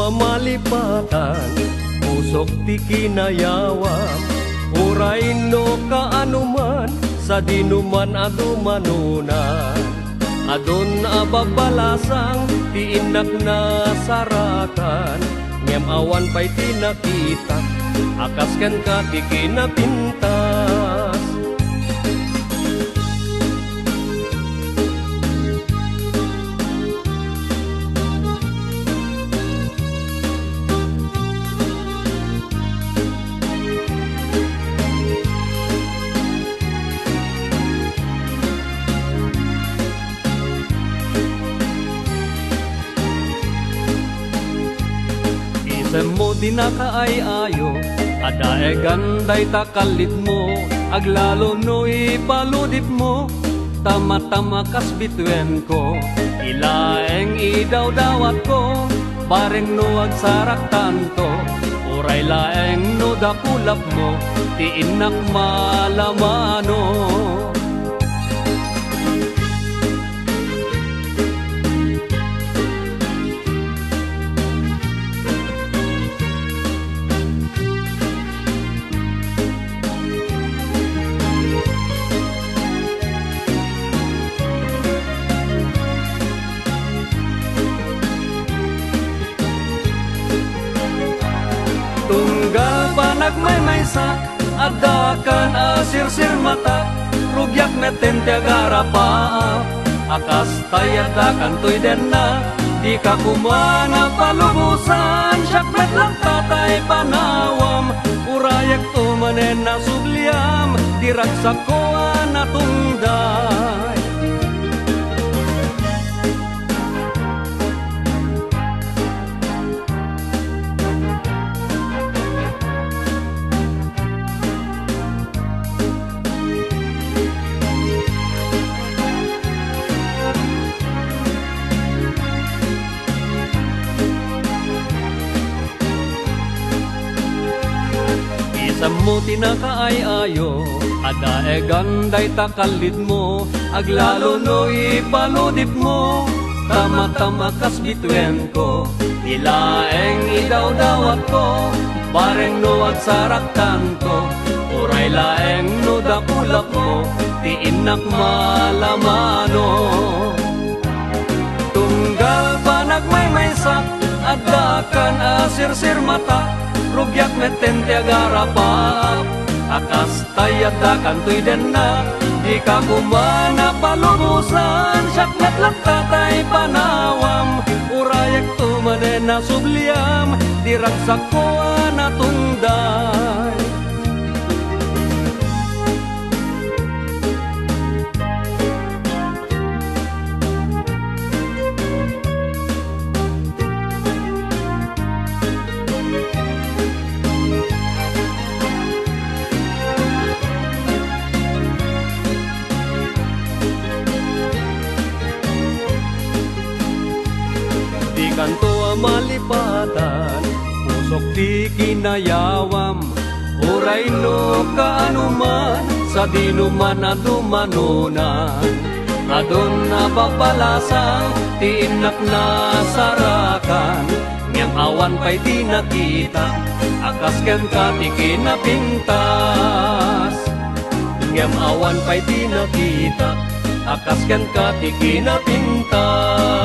malipatan, pusok ti kinayawam, uray no kaanuman, sa dinuman adumanunan. Adun ababalasang, ti inak na sarakan, ngem awan pa'y tinakita, akas ken ka ti kinapintas. Semo di nakaay-ayo, adae ganday takalit mo, aglalo no ipaludip mo, tama-tama kas bituen ko, ilaeng idaw-dawat ko, bareng no agsarak tanto, uray laeng no dakulap mo, ti inak malamano. Tunggal panagmaymaysak, adakan asirsir mata, rugyak meten tiagara paap, akas tayadakan tuy denna, di ka kumana palubusan, syakmet lang tatay panawam, urayak tumanen na subliam, diragsak ko na tungday. Semo tinakaay-ayo, adae ganday takalid mo, aglalo no ipaludip mo, tama-tama kas bituen ko, ilaeng idaw-dawat ko, bareng no agsarak tanto, uray laeng no dakulap mo, ti inak malamano. Tunggal panagmaymaysak, adakan asirsir mata, rugyak meten tiagara paap, akas tayadakan tuy denna, di ka kumana palubusan, syakmet lang tatay panawam, urayak tumanen na subliam, diragsak ko na tungday. Kanto malipatan, pusok ti kinayawam, uray no kaanuman, sa dinuman adumanunan. Adun na papalasang, ti inak na sarakan, ngem awan pa'y di nakita, akas ken ka ti kinapintas. Ngem awan pa'y di nakita, akas ken ka ti kinapintas.